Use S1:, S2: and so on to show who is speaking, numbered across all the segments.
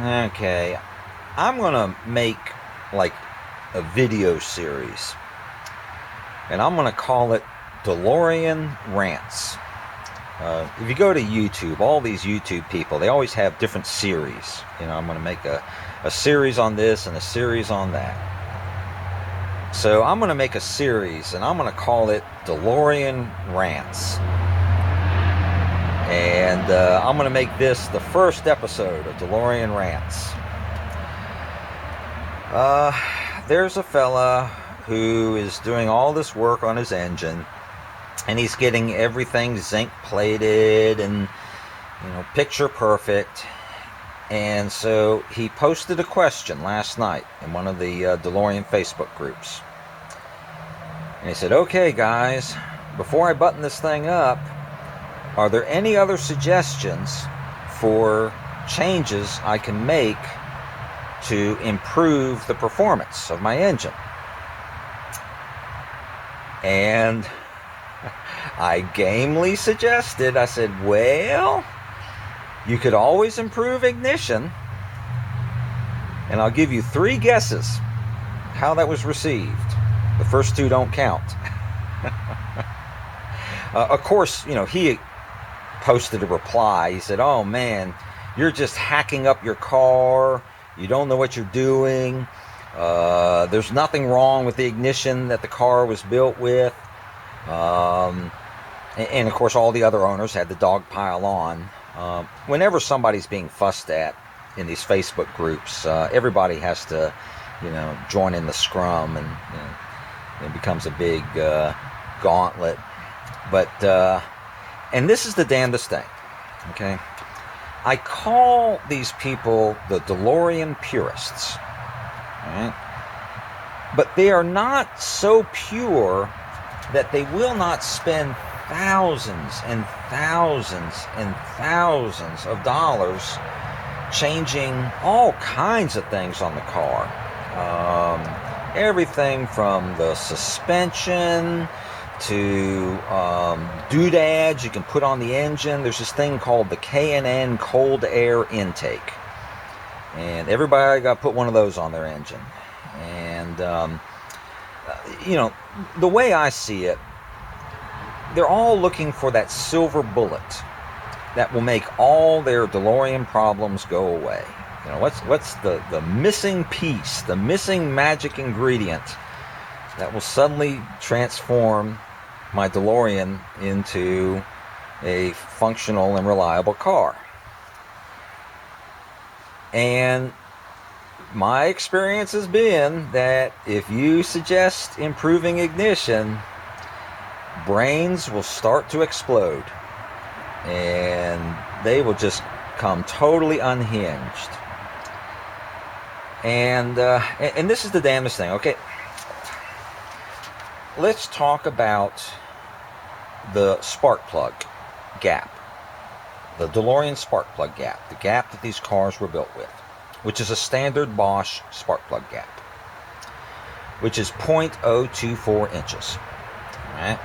S1: Okay, I'm gonna make like a video series, and I'm gonna call it DeLorean Rants. If you go to YouTube, all these YouTube people, they always have different series. I'm gonna make a series on this and a series on that. So I'm gonna make a series, and I'm gonna call it DeLorean Rants. And I'm going to make this the first episode of DeLorean Rants. There's a fella who is doing all this work on his engine, and he's getting everything zinc plated and picture perfect. And so he posted a question last night in one of the DeLorean Facebook groups. And he said, "Okay, guys, before I button this thing up, are there any other suggestions for changes I can make to improve the performance of my engine?" And I gamely suggested, I said, well, you could always improve ignition. And I'll give you 3 guesses how that was received. The first 2 don't count. Of course, he posted a reply. He said, "Oh man, you're just hacking up your car. You don't know what you're doing. There's nothing wrong with the ignition that the car was built with." And of course, all the other owners had the dog pile on. Whenever somebody's being fussed at in these Facebook groups, everybody has to, join in the scrum, and it becomes a big gauntlet. But and this is the damnedest thing, okay? I call these people the DeLorean purists, right? But they are not so pure that they will not spend thousands and thousands and thousands of dollars changing all kinds of things on the car. Everything from the suspension to doodads you can put on the engine. There's this thing called the K&N cold air intake, and everybody got to put one of those on their engine. And the way I see it, they're all looking for that silver bullet that will make all their DeLorean problems go away. What's the missing piece, the missing magic ingredient that will suddenly transform my DeLorean into a functional and reliable car? And my experience has been that if you suggest improving ignition, brains will start to explode, and they will just come totally unhinged. And this is the damnedest thing, okay? Let's talk about the spark plug gap, the DeLorean spark plug gap, the gap that these cars were built with, which is a standard Bosch spark plug gap, which is 0.024 inches. All right.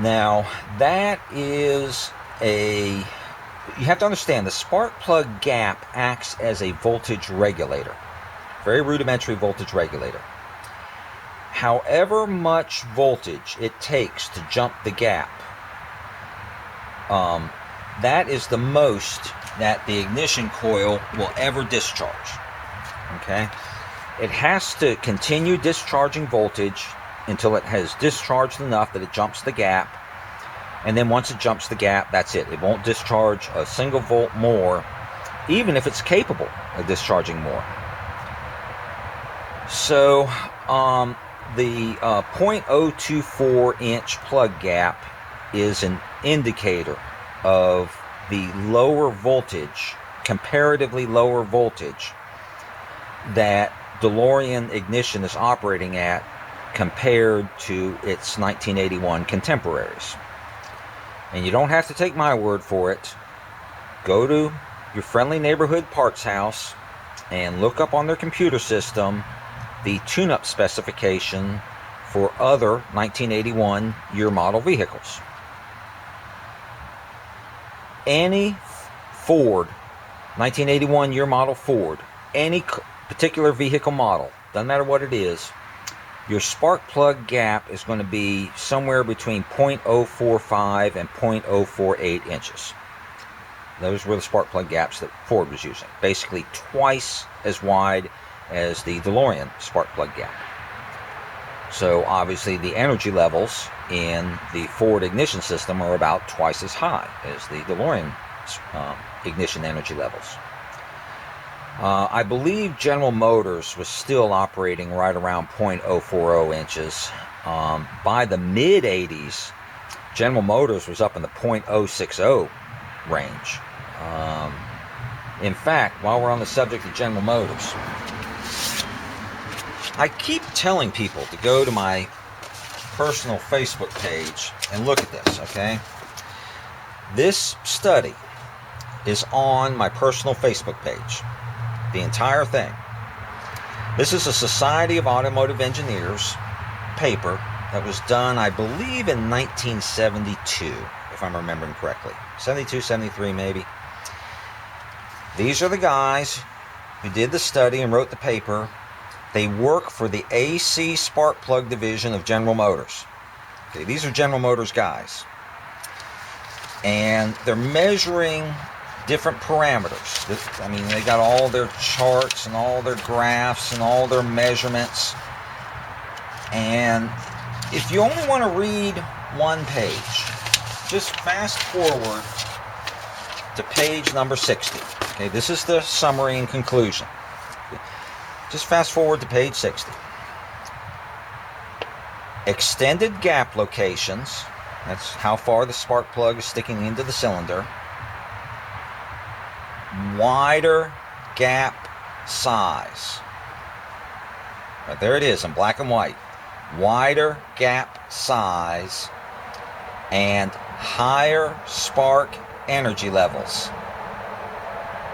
S1: Now, that is you have to understand, the spark plug gap acts as a voltage regulator, very rudimentary voltage regulator. However much voltage it takes to jump the gap, that is the most that the ignition coil will ever discharge. Okay? It has to continue discharging voltage until it has discharged enough that it jumps the gap. And then once it jumps the gap, that's it. It won't discharge a single volt more, even if it's capable of discharging more. So, the 0.024 inch plug gap is an indicator of the lower voltage, comparatively lower voltage, that DeLorean ignition is operating at compared to its 1981 contemporaries. And you don't have to take my word for it. Go to your friendly neighborhood parts house and look up on their computer system the tune-up specification for other 1981 year model vehicles. Any Ford 1981 year model Ford, any particular vehicle model, doesn't matter what it is, your spark plug gap is going to be somewhere between 0.045 and 0.048 inches. Those were the spark plug gaps that Ford was using. Basically twice as wide as the DeLorean spark plug gap. So obviously the energy levels in the Ford ignition system are about twice as high as the DeLorean ignition energy levels. I believe General Motors was still operating right around 0.040 inches. By the mid 80s, General Motors was up in the 0.060 range. In fact, while we're on the subject of General Motors, I keep telling people to go to my personal Facebook page and look at this, okay? This study is on my personal Facebook page. The entire thing. This is a Society of Automotive Engineers paper that was done, I believe, in 1972, if I'm remembering correctly. 72, 73 maybe. These are the guys who did the study and wrote the paper. They work for the AC Spark Plug division of General Motors. Okay, these are General Motors guys. And they're measuring different parameters. I mean, they got all their charts and all their graphs and all their measurements. And if you only want to read one page, just fast forward to page number 60. Okay, this is the summary and conclusion. Just fast forward to page 60. Extended gap locations. That's how far the spark plug is sticking into the cylinder. Wider gap size. Right, there it is in black and white. Wider gap size and higher spark energy levels.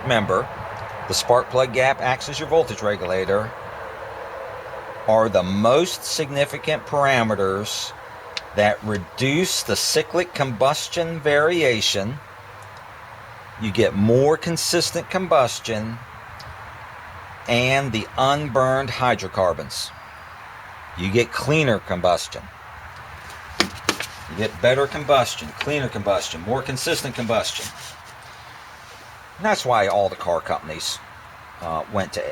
S1: Remember, the spark plug gap acts as your voltage regulator, are the most significant parameters that reduce the cyclic combustion variation. You get more consistent combustion and the unburned hydrocarbons. You get cleaner combustion. You get better combustion, cleaner combustion, more consistent combustion. And that's why all the car companies went to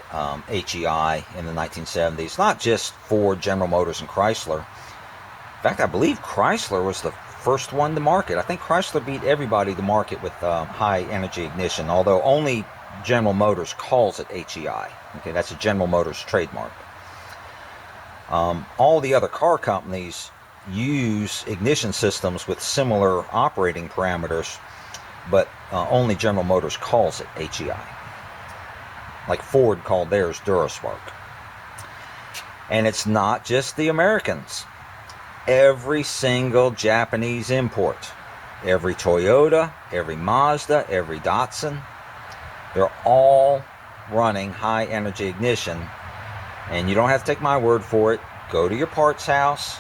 S1: HEI in the 1970s. Not just Ford, General Motors, and Chrysler. In fact, I believe Chrysler was the first one to market. I think Chrysler beat everybody to market with high energy ignition, although only General Motors calls it HEI. Okay, that's a General Motors trademark. All the other car companies use ignition systems with similar operating parameters, but only General Motors calls it HEI. Like Ford called theirs DuraSpark. And it's not just the Americans. Every single Japanese import, every Toyota, every Mazda, every Datsun, they're all running high energy ignition. And you don't have to take my word for it. Go to your parts house,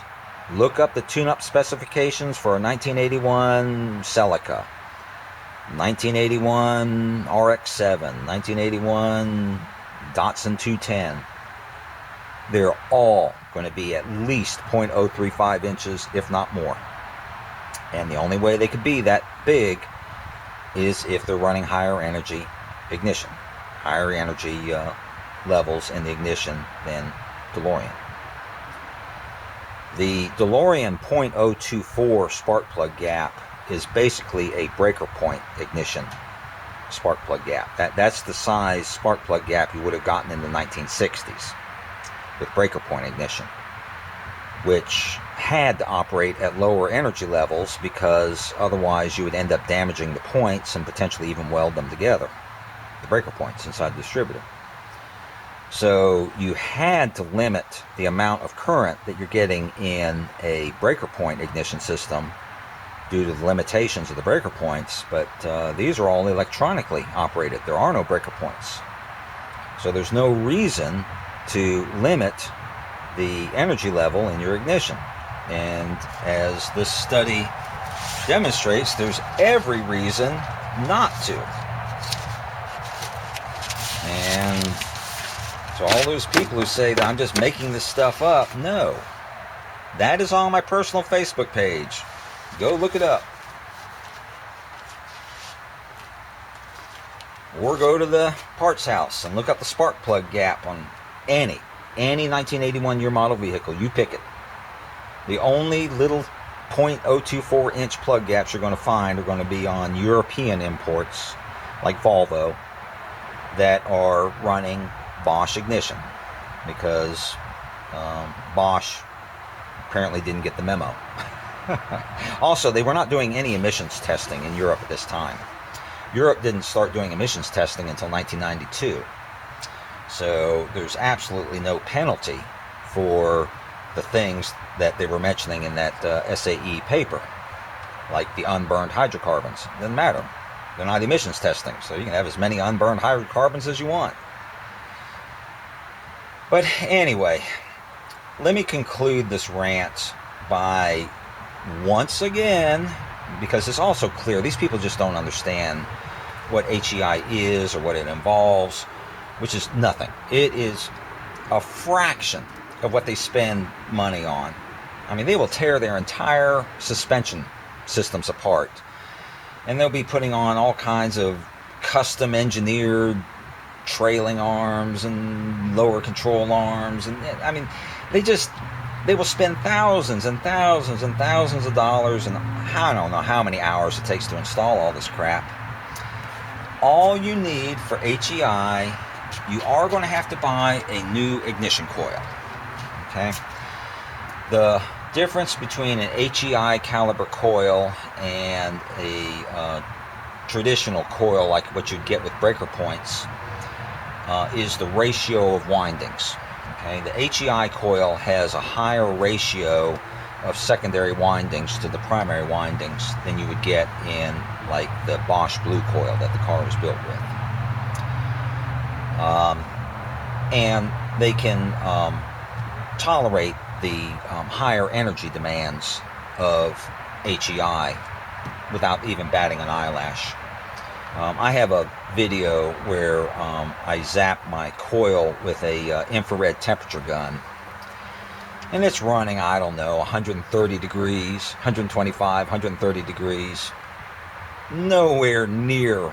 S1: look up the tune-up specifications for a 1981 Celica, 1981 RX-7, 1981 Datsun 210. They're all going to be at least 0.035 inches, if not more. And the only way they could be that big is if they're running higher energy ignition, higher energy levels in the ignition than DeLorean. The DeLorean 0.024 spark plug gap is basically a breaker point ignition spark plug gap. That's the size spark plug gap you would have gotten in the 1960s with breaker point ignition, which had to operate at lower energy levels because otherwise you would end up damaging the points and potentially even weld them together, the breaker points inside the distributor. So you had to limit the amount of current that you're getting in a breaker point ignition system due to the limitations of the breaker points, but these are all electronically operated. There are no breaker points. So there's no reason to limit the energy level in your ignition. And as this study demonstrates, there's every reason not to. And so all those people who say that I'm just making this stuff up, no. That is on my personal Facebook page. Go look it up. Or go to the parts house and look up the spark plug gap on any 1981 year model vehicle. You pick it. The only little .024 inch plug gaps you're going to find are going to be on European imports like Volvo that are running Bosch ignition, because Bosch apparently didn't get the memo. Also, they were not doing any emissions testing in Europe at this time. Europe didn't start doing emissions testing until 1992. So there's absolutely no penalty for the things that they were mentioning in that SAE paper, like the unburned hydrocarbons. It doesn't matter. They're not emissions testing, so you can have as many unburned hydrocarbons as you want. But anyway, let me conclude this rant by, once again, because it's also clear these people just don't understand what HEI is or what it involves, which is nothing. It is a fraction of what they spend money on. I mean, they will tear their entire suspension systems apart, and they'll be putting on all kinds of custom engineered trailing arms and lower control arms, and I mean, they will spend thousands and thousands and thousands of dollars, and I don't know how many hours it takes to install all this crap. All you need for HEI, you are going to have to buy a new ignition coil. Okay? The difference between an HEI caliber coil and a traditional coil like what you'd get with breaker points is the ratio of windings. Okay? The HEI coil has a higher ratio of secondary windings to the primary windings than you would get in like the Bosch blue coil that the car was built with. And they can tolerate the higher energy demands of HEI without even batting an eyelash. I have a video where I zap my coil with a infrared temperature gun, and it's running, I don't know, 130 degrees, 125, 130 degrees. Nowhere near.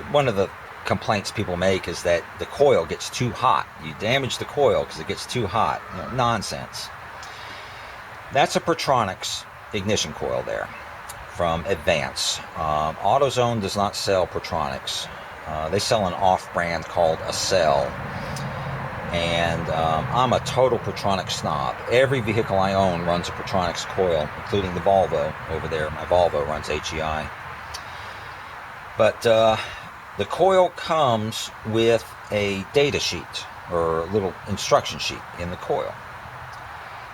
S1: One of the complaints people make is that the coil gets too hot. You damage the coil because it gets too hot. You know, nonsense. That's a Pertronix ignition coil there from Advance. AutoZone does not sell Pertronix. They sell an off-brand called Acel. And I'm a total Pertronix snob. Every vehicle I own runs a Pertronix coil, including the Volvo over there. My Volvo runs HEI. But the coil comes with a data sheet, or a little instruction sheet in the coil.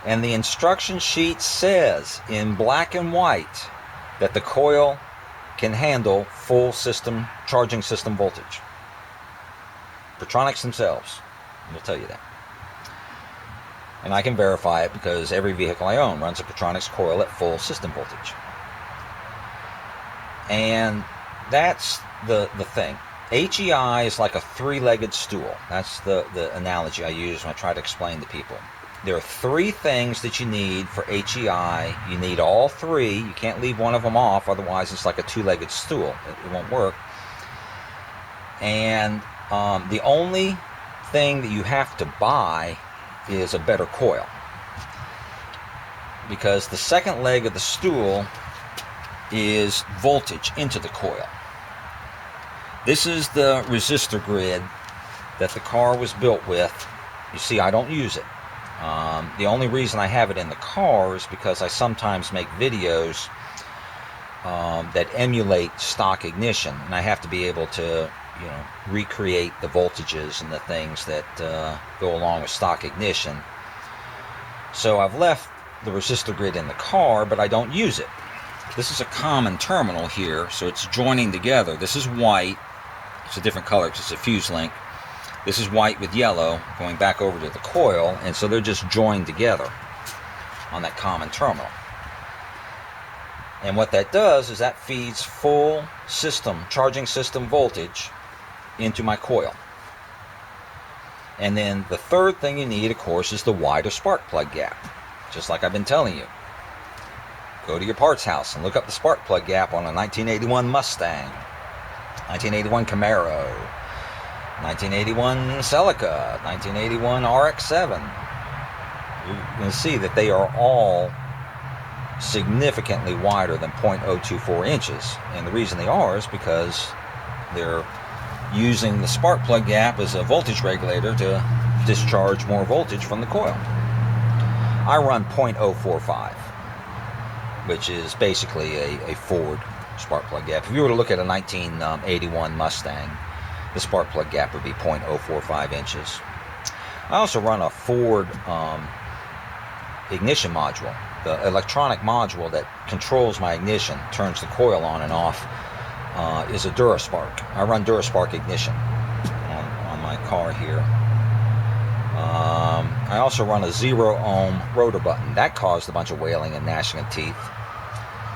S1: And the instruction sheet says in black and white that the coil can handle full system, charging system voltage. Pertronix themselves will tell you that. And I can verify it because every vehicle I own runs a Pertronix coil at full system voltage. And that's the thing. HEI is like a three-legged stool. That's the analogy I use when I try to explain to people. There are three things that you need for HEI. You need all three. You can't leave one of them off, otherwise it's like a two-legged stool. It won't work. And the only thing that you have to buy is a better coil, because the second leg of the stool is voltage into the coil. This is the resistor grid that the car was built with. You see, I don't use it. The only reason I have it in the car is because I sometimes make videos that emulate stock ignition, and I have to be able to, you know, recreate the voltages and the things that go along with stock ignition. So I've left the resistor grid in the car, but I don't use it. This is a common terminal here, so it's joining together. This is white. It's a different color because it's a fuse link. This is white with yellow going back over to the coil, and so they're just joined together on that common terminal. And what that does is that feeds full system, charging system voltage into my coil. And then the third thing you need, of course, is the wider spark plug gap. Just like I've been telling you. Go to your parts house and look up the spark plug gap on a 1981 Mustang, 1981 Camaro, 1981 Celica, 1981 RX-7. You're going to see that they are all significantly wider than 0.024 inches. And the reason they are is because they're using the spark plug gap as a voltage regulator to discharge more voltage from the coil. I run 0.045, which is basically a Ford spark plug gap. If you were to look at a 1981 Mustang, the spark plug gap would be 0.045 inches. I also run a Ford ignition module. The electronic module that controls my ignition, turns the coil on and off, is a DuraSpark. I run DuraSpark ignition on my car here. I also run a 0 ohm rotor button. That caused a bunch of wailing and gnashing of teeth.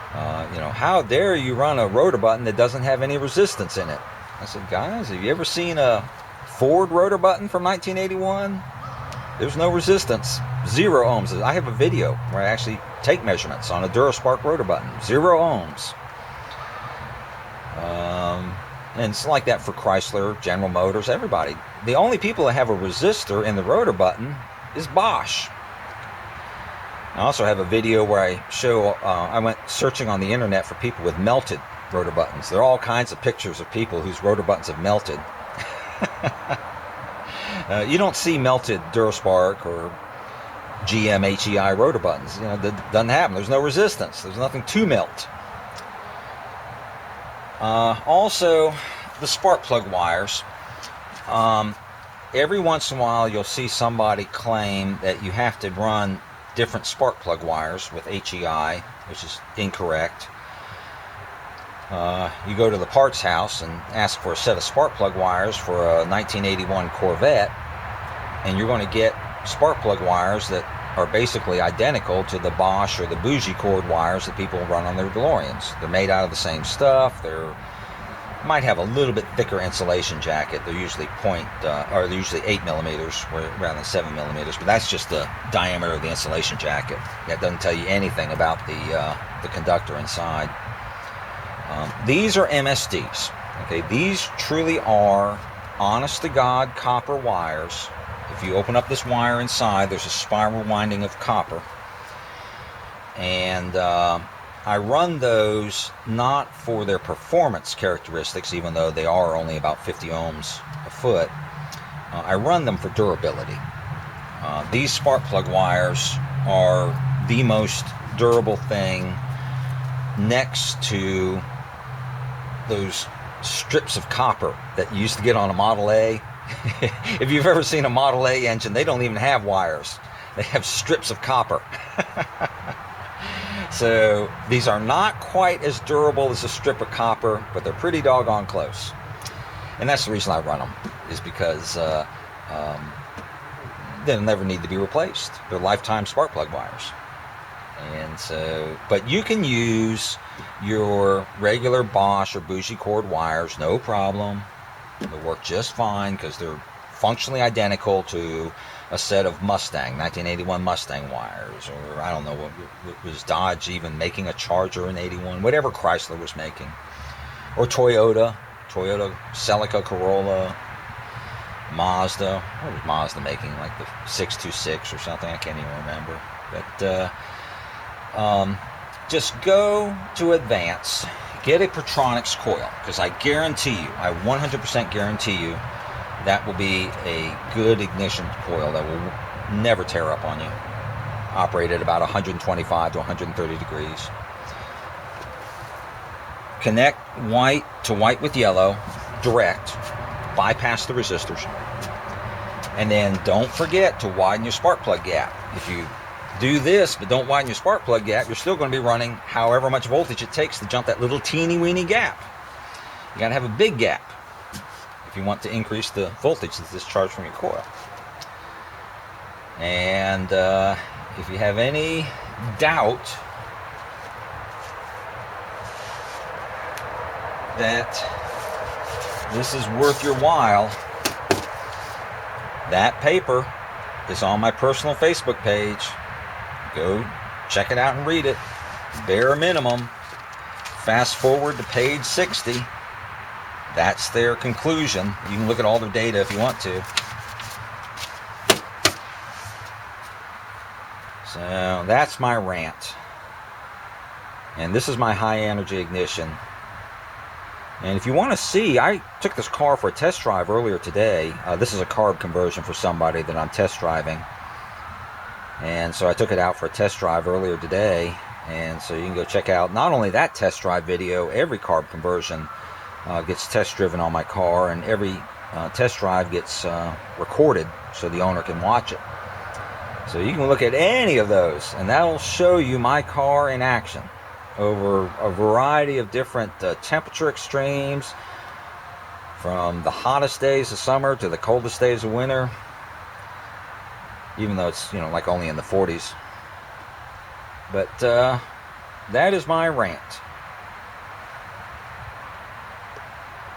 S1: How dare you run a rotor button that doesn't have any resistance in it? I said, guys, have you ever seen a Ford rotor button from 1981? There's no resistance. 0 ohms. I have a video where I actually take measurements on a DuraSpark rotor button. 0 ohms. And it's like that for Chrysler, General Motors, everybody. The only people that have a resistor in the rotor button is Bosch. I also have a video where I show, I went searching on the internet for people with melted rotor buttons. There are all kinds of pictures of people whose rotor buttons have melted. You don't see melted DuraSpark or GM HEI rotor buttons. That doesn't happen. There's no resistance. There's nothing to melt. Also, the spark plug wires. Every once in a while, you'll see somebody claim that you have to run different spark plug wires with HEI, which is incorrect. You go to the parts house and ask for a set of spark plug wires for a 1981 Corvette, and you're going to get spark plug wires that are basically identical to the Bosch or the bougie cord wires that people run on their DeLoreans. They're made out of the same stuff. They're might have a little bit thicker insulation jacket. They're usually they're usually 8 millimeters rather than 7 millimeters, but that's just the diameter of the insulation jacket. That doesn't tell you anything about the conductor inside. These are MSDs. Okay, these truly are honest-to-God copper wires. If you open up this wire inside, there's a spiral winding of copper. And I run those not for their performance characteristics, even though they are only about 50 ohms a foot. I run them for durability. These spark plug wires are the most durable thing next to those strips of copper that you used to get on a Model A. If you've ever seen a Model A engine, they don't even have wires. They have strips of copper. So these are not quite as durable as a strip of copper, but they're pretty doggone close. And that's the reason I run them, is because they'll never need to be replaced. They're lifetime spark plug wires. And so, but you can use your regular Bosch or bougie cord wires, no problem. They'll work just fine because they're functionally identical to a set of Mustang, 1981 Mustang wires, or I don't know, what was Dodge even making a Charger in 81, whatever Chrysler was making, or Toyota Celica, Corolla, Mazda. What was Mazda making, like the 626 or something? I can't even remember. But just go to Advance, get a Pertronix coil, because I guarantee you, I 100% guarantee you, that will be a good ignition coil that will never tear up on you. Operate at about 125 to 130 degrees. Connect white to white with yellow, direct, bypass the resistors. And then don't forget to widen your spark plug gap. If you do this but don't widen your spark plug gap, you're still going to be running however much voltage it takes to jump that little teeny weeny gap. You got to have a big gap if you want to increase the voltage that's discharged from your coil. And if you have any doubt that this is worth your while, That paper is on my personal Facebook page. Go check it out and read it. Bare minimum. Fast forward to page 60. That's their conclusion. You can look at all their data if you want to. So that's my rant. And this is my high energy ignition. And if you want to see, I took this car for a test drive earlier today. This is a carb conversion for somebody that I'm test driving. And so I took it out for a test drive earlier today. And so you can go check out not only that test drive video, every carb conversion gets test driven on my car, and every test drive gets recorded so the owner can watch it. So you can look at any of those, and that will show you my car in action over a variety of different temperature extremes, from the hottest days of summer to the coldest days of winter, even though it's, like only in the 40s. But that is my rant.